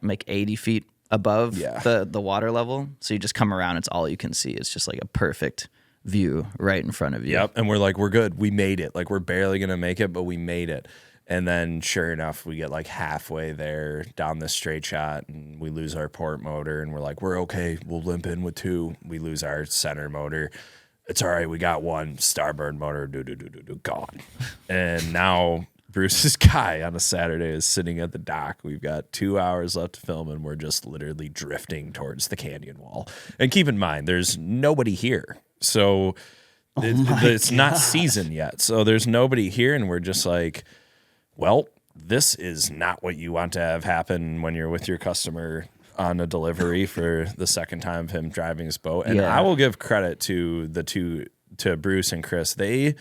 like 80 feet above the water level. So you just come around, it's all you can see. It's just like a perfect view right in front of you. Yep, and we're like, we're good. We made it. Like, we're barely gonna make it, but we made it. And then sure enough, we get like halfway there down this straight shot, and we lose our port motor, and we're like, we're okay. We'll limp in with 2. We lose our center motor. It's all right. We got 1 starboard motor, gone. And now Bruce's guy on a Saturday is sitting at the dock. We've got 2 hours left to film, and we're just literally drifting towards the canyon wall. And keep in mind, there's nobody here. So it's not season yet. So there's nobody here, and we're just like, well, this is not what you want to have happen when you're with your customer on a delivery for the second time of him driving his boat. And I will give credit to to Bruce and Chris. The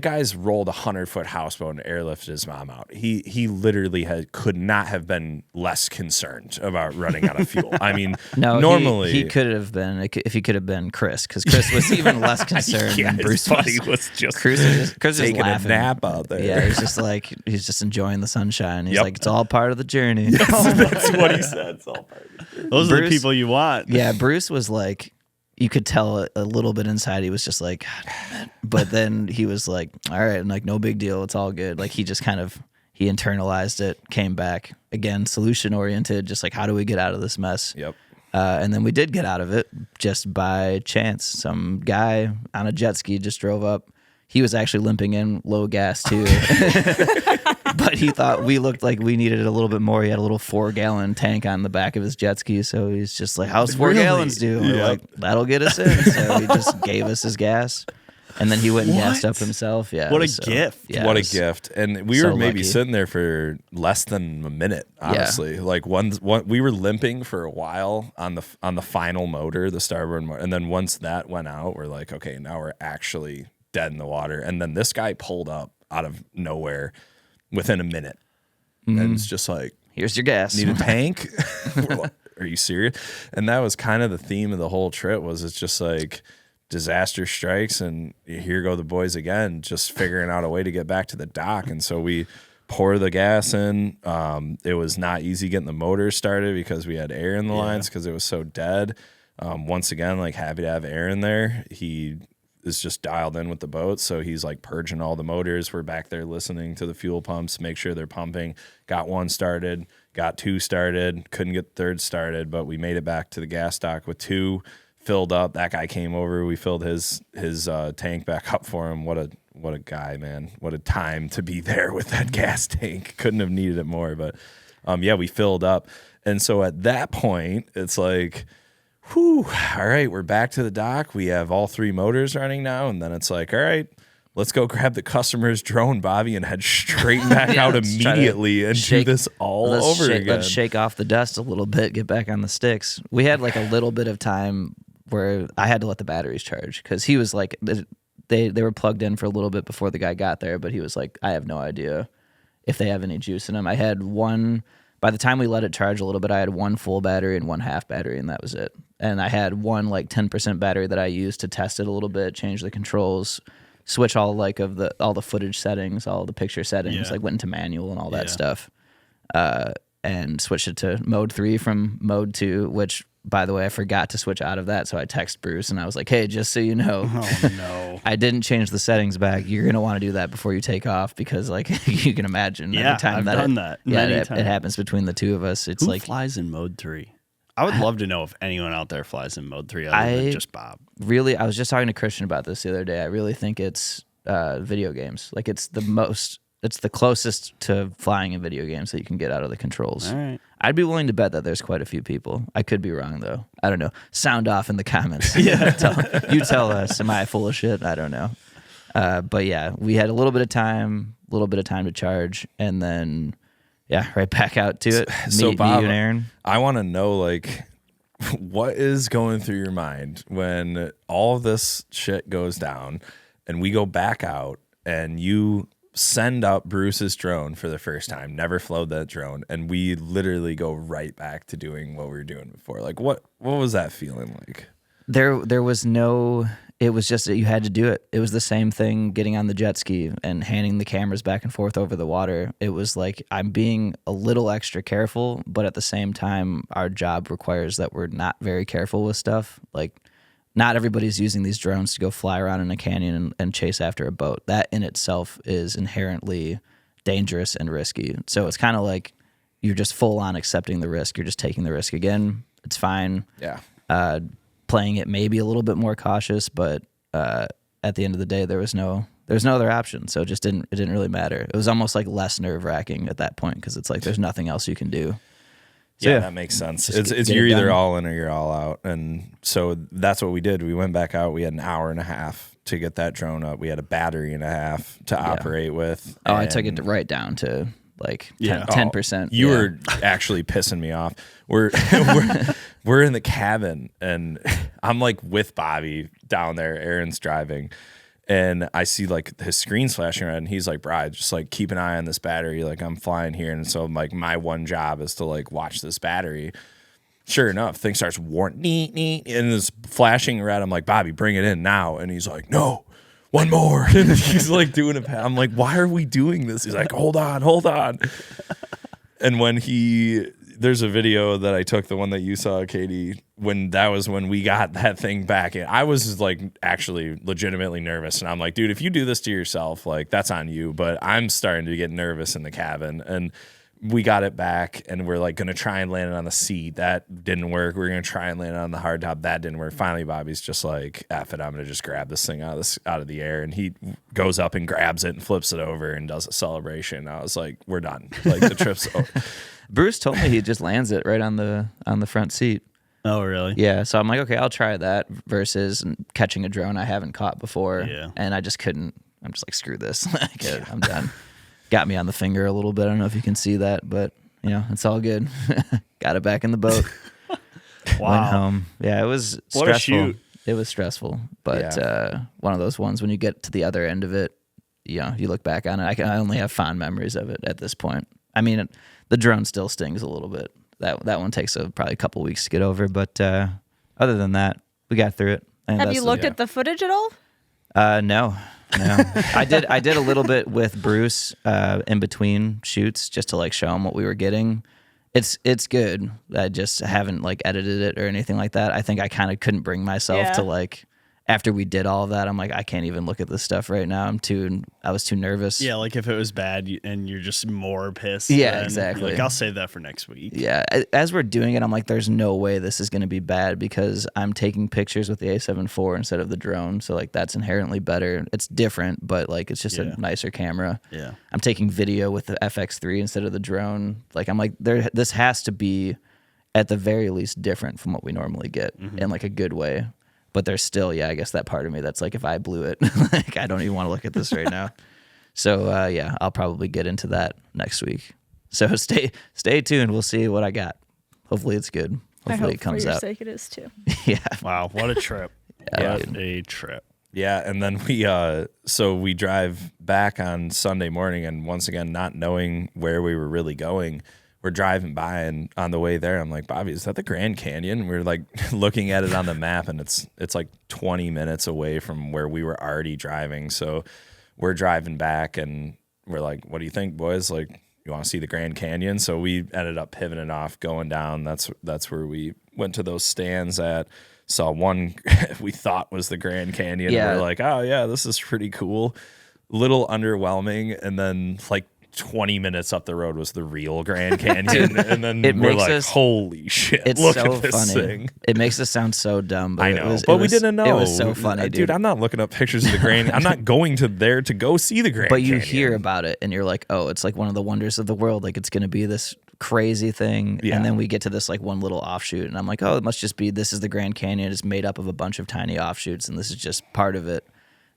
guys rolled a 100-foot houseboat and airlifted his mom out. He literally could not have been less concerned about running out of fuel. No, normally he could have been if he could have been Chris, because Chris was even less concerned than Bruce was just Chris was taking laughing. a nap out there. Yeah, he's just like he's just enjoying the sunshine. He's like, it's all part of the journey. That's what he said. It's all part of the journey. Those are the people you want. Yeah, Bruce was like, you could tell a little bit inside. He was just like, God damn it. But then he was like, all right, and like, no big deal. It's all good. Like, he just kind of, he internalized it, came back again, solution oriented, just like, how do we get out of this mess? Yep. And then we did get out of it just by chance. Some guy on a jet ski just drove up. He was actually limping in low gas too. But he thought we looked like we needed a little bit more. He had a little 4-gallon tank on the back of his jet ski. So he's just like, how's 4 gallons do? And we're like, that'll get us in. So he just gave us his gas. And then he went and gassed up himself. Yeah. What a gift. Yeah, what a gift. And we were maybe lucky. sitting there for less than a minute, honestly. Like we were limping for a while on the final motor, the starboard motor. And then once that went out, we're like, okay, now we're actually dead in the water. And then this guy pulled up out of nowhere within a minute. And it's just like, here's your gas. need a tank? We're like, are you serious? And that was kind of the theme of the whole trip, was it's just like disaster strikes and here go the boys again, just figuring out a way to get back to the dock. And so we pour the gas in. It was not easy getting the motor started because we had air in the lines because it was so dead. Once again, like happy to have air in there. He is just dialed in with the boat, so he's like purging all the motors. We're back there listening to the fuel pumps, make sure they're pumping. Got one started, got two started, couldn't get the third started, but we made it back to the gas dock with two filled up. That guy came over. We filled his tank back up for him. What a guy, man. What a time to be there with that gas tank. Couldn't have needed it more, but we filled up. And so at that point, it's like, whew, all right, we're back to the dock. We have all three motors running now. And then it's like, all right, let's go grab the customer's drone, Bobby, and head straight back out immediately and do this all over again. Let's shake off the dust a little bit, get back on the sticks. We had like a little bit of time where I had to let the batteries charge because he was like, they were plugged in for a little bit before the guy got there, but he was like, I have no idea if they have any juice in them. I had one, by the time we let it charge a little bit, I had one full battery and one half battery, and that was it. And I had one like 10% battery that I used to test it a little bit, change the controls, switch all the footage settings, all the picture settings, like went into manual and all that stuff, and switched it to mode 3 from mode 2, which, by the way, I forgot to switch out of that, so I text Bruce and I was like, hey, just so you know, I didn't change the settings back. You're going to want to do that before you take off because, like, you can imagine every time I've done that. It happens between the two of us. It's Who flies in mode 3? I would love to know if anyone out there flies in mode 3 other than just Bob. Really, I was just talking to Christian about this the other day. I really think it's video games. Like, it's the closest to flying in video games that you can get out of the controls. All right. I'd be willing to bet that there's quite a few people. I could be wrong, though. I don't know. Sound off in the comments. You tell us. Am I full of shit? I don't know. But yeah, we had a little bit of time to charge, and then right back out to it. So Bob, you and Aaron. I want to know, like, what is going through your mind when all this shit goes down and we go back out and you send up Bruce's drone for the first time, never flown that drone, and we literally go right back to doing what we were doing before. Like, what was that feeling like? There was no, it was just that you had to do it. It was the same thing getting on the jet ski and handing the cameras back and forth over the water. It was like, I'm being a little extra careful, but at the same time, our job requires that we're not very careful with stuff. Like, not everybody's using these drones to go fly around in a canyon and chase after a boat. That in itself is inherently dangerous and risky. So it's kind of like you're just full on accepting the risk. You're just taking the risk again. It's fine. Yeah. Playing it maybe a little bit more cautious, but at the end of the day, there was no other option. So it didn't really matter. It was almost like less nerve wracking at that point because it's like there's nothing else you can do. So, yeah, that makes sense. It's you're either all in or you're all out. And so that's what we did. We went back out. We had an hour and a half to get that drone up. We had a battery and a half to operate with. Oh, I took it right down to like 10%. You were actually pissing me off. We're in the cabin and I'm like with Bobby down there. Aaron's driving. And I see like his screen's flashing around and he's like, Brian, just like keep an eye on this battery. Like I'm flying here. And so like my one job is to like watch this battery. Sure enough, thing starts warning, and it's flashing red. I'm like, Bobby, bring it in now. And he's like, no, one more. And he's like doing it. I'm like, why are we doing this? He's like, hold on. And when there's a video that I took, the one that you saw, Katie, when we got that thing back. I was like actually legitimately nervous. And I'm like, dude, if you do this to yourself, like that's on you. But I'm starting to get nervous in the cabin. And we got it back and we're like going to try and land it on the seat. That didn't work. We're going to try and land it on the hard top. That didn't work. Finally, Bobby's just like, F it, I'm going to just grab this thing out of the air. And he goes up and grabs it and flips it over and does a celebration. I was like, we're done. Like the trip's over. Bruce told me he just lands it right on the front seat. Oh, really? Yeah. So I'm like, okay, I'll try that versus catching a drone I haven't caught before. Yeah. And I just couldn't. I'm just like, screw this. I'm done. Got me on the finger a little bit. I don't know if you can see that, but it's all good. Got it back in the boat. Wow. Went home. Yeah, it was stressful. What a shoot. It was stressful, but one of those ones when you get to the other end of it, you look back on it. I only have fond memories of it at this point. I mean, the drone still stings a little bit. That one takes probably a couple weeks to get over, but other than that, we got through it. Have you looked at the footage at all? No. Yeah. I did a little bit with Bruce in between shoots just to like show him what we were getting. It's good. I just haven't like edited it or anything like that. I think I kind of couldn't bring myself to like, after we did all of that, I'm like, I can't even look at this stuff right now. I was too nervous. Yeah, like if it was bad and you're just more pissed. Yeah, then, exactly. Like, I'll save that for next week. Yeah, as we're doing it, I'm like, there's no way this is going to be bad because I'm taking pictures with the A7 IV instead of the drone. So like that's inherently better. It's different, but like it's just a nicer camera. Yeah. I'm taking video with the FX3 instead of the drone. Like I'm like, this has to be at the very least different from what we normally get in like a good way. But there's still, I guess that part of me that's like, if I blew it, like I don't even want to look at this right now. So I'll probably get into that next week. So stay tuned. We'll see what I got. Hopefully it's good. Hopefully it comes for your out. sake it is too. Yeah. Wow, what a trip. Yeah, What a trip. Yeah, and then we drive back on Sunday morning, and once again, not knowing where we were really going, we're driving by, and on the way there, I'm like, Bobby, is that the Grand Canyon? And we're like looking at it on the map, and it's like 20 minutes away from where we were already driving. So we're driving back, and we're like, what do you think, boys? Like, you want to see the Grand Canyon? So we ended up pivoting off, going down. That's where we went to those stands at. Saw one we thought was the Grand Canyon. Yeah. We're like, oh yeah, this is pretty cool. Little underwhelming, and then like 20 minutes up the road was the real Grand Canyon, and then we're like, holy shit, It's look so at this funny. thing. It makes us sound so dumb, but I know, it but we was, didn't know. It was so funny, dude. I'm not looking up pictures of the Grand. I'm not going to there to go see the Grand But Canyon. you hear about it, and you're like, oh, it's like one of the wonders of the world. Like it's going to be this crazy thing. Yeah. And then we get to this like one little offshoot, and I'm like, oh, it must just be, this is the Grand Canyon. It's made up of a bunch of tiny offshoots, and this is just part of it.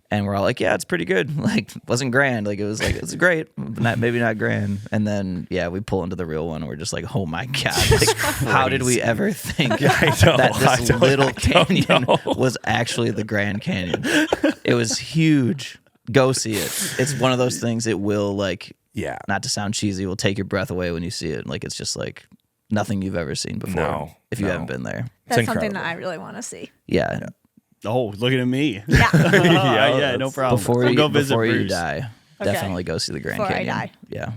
And we're all like, yeah, it's pretty good. Like, wasn't grand. Like, it was great, but maybe not grand. And then, we pull into the real one, and we're just like, oh my God. Like, how did we ever think that this little canyon was actually the Grand Canyon? It was huge. Go see it. It's one of those things, it will, like, not to sound cheesy, will take your breath away when you see it. Like, it's just like nothing you've ever seen before if you haven't been there. That's something that I really want to see. Yeah. Oh, looking at me. Yeah. yeah, no problem. Before We'll you, go visit before you Bruce. die, definitely go see the Grand Before I Canyon. die. Yeah.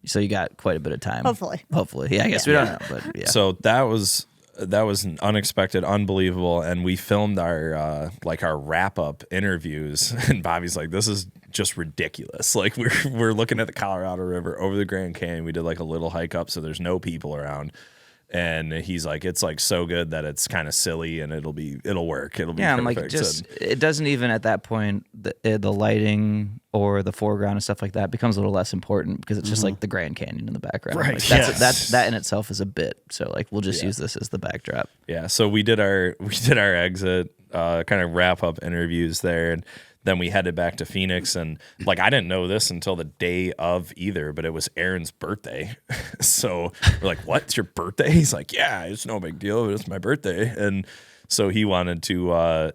So you got quite a bit of time. Hopefully. Yeah, I guess we don't know, but yeah. So that was an unexpected, unbelievable, and we filmed our wrap up interviews, and Bobby's like, this is just ridiculous. Like we're looking at the Colorado River over the Grand Canyon. We did like a little hike up, so there's no people around. And he's like, it's like so good that it's kind of silly, and it'll work. It'll be I'm perfect. like, just it doesn't even at that point the lighting or the foreground and stuff like that becomes a little less important because it's just like the Grand Canyon in the background. Right. Like, that in itself is a bit. So like we'll just use this as the backdrop. Yeah. So we did our exit, kind of wrap up interviews there, and then we headed back to Phoenix, and like I didn't know this until the day of either, but it was Aaron's birthday. So we're like, "What? It's your birthday?" He's like, "Yeah, it's no big deal, but it's my birthday." And so he wanted to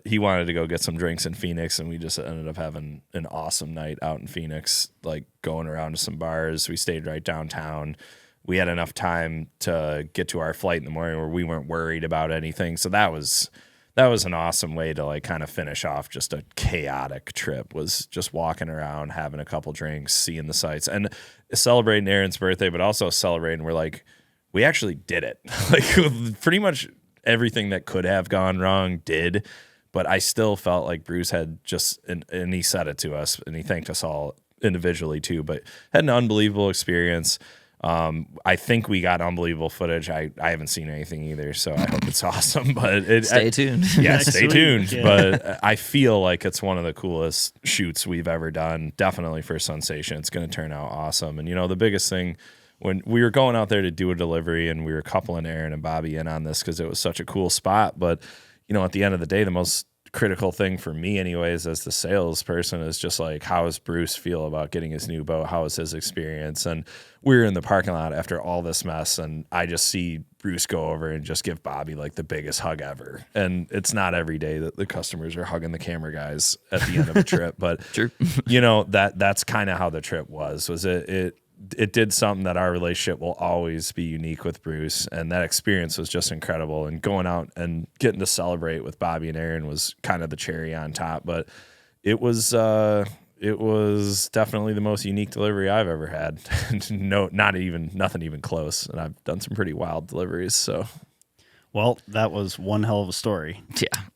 go get some drinks in Phoenix, and we just ended up having an awesome night out in Phoenix, like going around to some bars. We stayed right downtown. We had enough time to get to our flight in the morning where we weren't worried about anything. So that was an awesome way to like kind of finish off just a chaotic trip, was just walking around, having a couple drinks, seeing the sights, and celebrating Aaron's birthday, but also celebrating, we're like, we actually did it. Like pretty much everything that could have gone wrong did, but I still felt like Bruce had and he said it to us, and he thanked us all individually too, but had an unbelievable experience. I think we got unbelievable footage. I haven't seen anything either, so I hope it's awesome. But stay tuned. Yeah, Next stay week, tuned. yeah. But I feel like it's one of the coolest shoots we've ever done. Definitely for Sensation. It's going to turn out awesome. And the biggest thing, when we were going out there to do a delivery, and we were coupling Aaron and Bobby in on this because it was such a cool spot. But at the end of the day, the most critical thing for me anyways as the salesperson is just like, how does Bruce feel about getting his new boat? How was his experience? And we were in the parking lot after all this mess, and I just see Bruce go over and just give Bobby like the biggest hug ever. And it's not every day that the customers are hugging the camera guys at the end of a trip, but True. That's kind of how the trip was it did something that our relationship will always be unique with Bruce, and that experience was just incredible. And going out and getting to celebrate with Bobby and Aaron was kind of the cherry on top, but it was it was definitely the most unique delivery I've ever had. No, nothing even close. And I've done some pretty wild deliveries. So, Well, that was one hell of a story.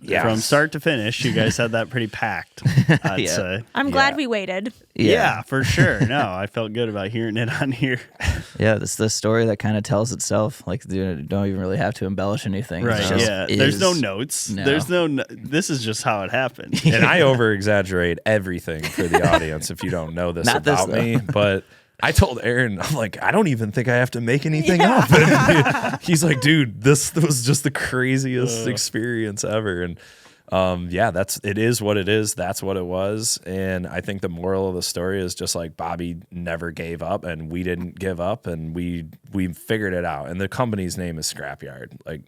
Yeah. From start to finish, you guys had that pretty packed, I'd Yeah. say. I'm glad we waited. Yeah, for sure. No, I felt good about hearing it on here. Yeah, this is the story that kind of tells itself. Like, you don't even really have to embellish anything. It Right. just Yeah. There's is. no notes. No. There's this is just how it happened. and I over exaggerate everything for the audience if you don't know this Not this, about me. But I told Aaron, I'm like, I don't even think I have to make anything up. And he's like, dude, this was just the craziest experience ever. And it is what it is. That's what it was. And I think the moral of the story is just like Bobby never gave up and we didn't give up and we figured it out. And the company's name is Scrapyard. Like,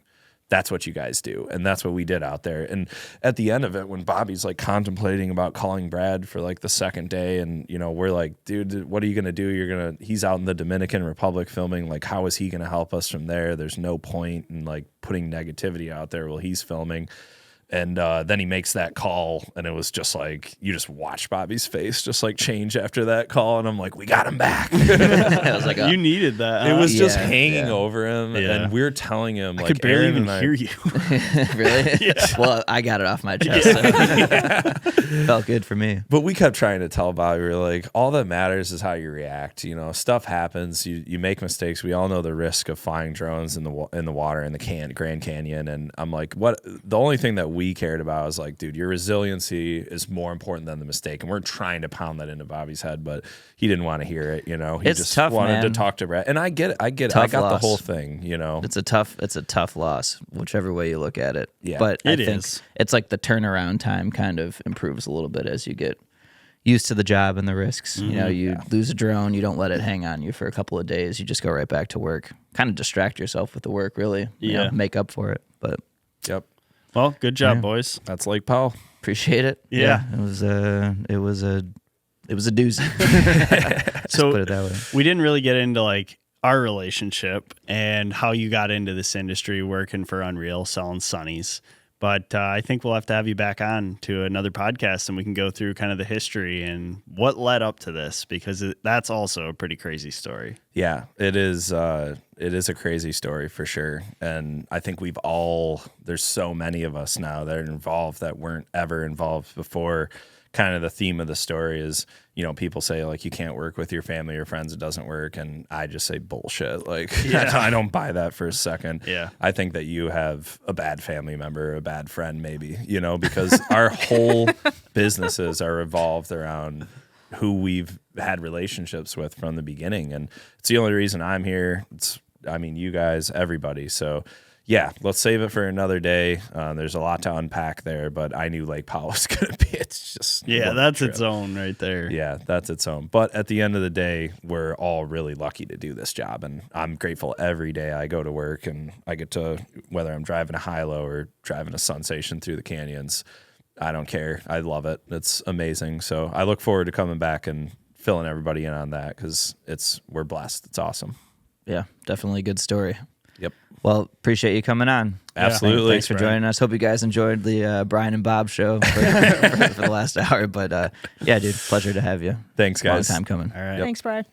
that's what you guys do. And that's what we did out there. And at the end of it, when Bobby's like contemplating about calling Brad for like the second day, and, you know, we're like, dude, what are you going to do? He's out in the Dominican Republic filming. Like, how is he going to help us from there? There's no point in like putting negativity out there while he's filming. And then he makes that call, and it was just like, you just watch Bobby's face just like change after that call. And I'm like, we got him back. I was like, You needed that. It was just Yeah, hanging yeah. over him. Yeah. And we were telling him, I like, could barely Aaron even and I, hear you. really? Well, I got it off my chest. So. Felt good for me. But we kept trying to tell Bobby, we were like, all that matters is how you react. You know, stuff happens. You make mistakes. We all know the risk of flying drones in the water in the Grand Canyon. And I'm like, the only thing that we cared about was like, dude, your resiliency is more important than the mistake. And we're trying to pound that into Bobby's head, but he didn't want to hear it. You know, he It's just tough, wanted man. to talk to Brad. And I get it. I Tough got the loss. whole thing. You know, It's a tough loss, whichever way you look at it. Yeah. But I It think is. it's like the turnaround time kind of improves a little bit as you get used to the job and the risks. You know, you lose a drone, you don't let it hang on you for a couple of days. You just go right back to work. Kind of distract yourself with the work, really. You know, Yeah. make up for it. But yep, Well, good job, Yeah. boys. that's Lake Powell. appreciate it. Yeah. It was a doozy. So Put it that way. we didn't really get into like our relationship and how you got into this industry working for Unreal, selling sunnies. But I think we'll have to have you back on to another podcast and we can go through kind of the history and what led up to this, because that's also a pretty crazy story. Yeah, it is. It is a crazy story for sure. And I think there's so many of us now that are involved that weren't ever involved before. Kind of the theme of the story is, you know, people say like, you can't work with your family or friends. It doesn't work. And I just say bullshit. Like, I don't buy that for a second. Yeah. I think that you have a bad family member, a bad friend, maybe, you know, because our whole businesses are evolved around who we've had relationships with from the beginning. And it's the only reason I'm here. You guys, everybody. So yeah, let's save it for another day. There's a lot to unpack there, but I knew Lake Powell was going to be, it's just. Yeah, that's its own right there. Yeah, that's its own. But at the end of the day, we're all really lucky to do this job. And I'm grateful every day I go to work and I get to, whether I'm driving a high-low or driving a Sunsation through the canyons, I don't care. I love it. It's amazing. So I look forward to coming back and filling everybody in on that because we're blessed. It's awesome. Yeah, definitely a good story. Yep. Well, appreciate you coming on. Absolutely. Thanks for joining us. Hope you guys enjoyed the Brian and Bob show for the last hour. But yeah, dude, pleasure to have you. Thanks, guys. Long time coming. All right. Thanks, Brad.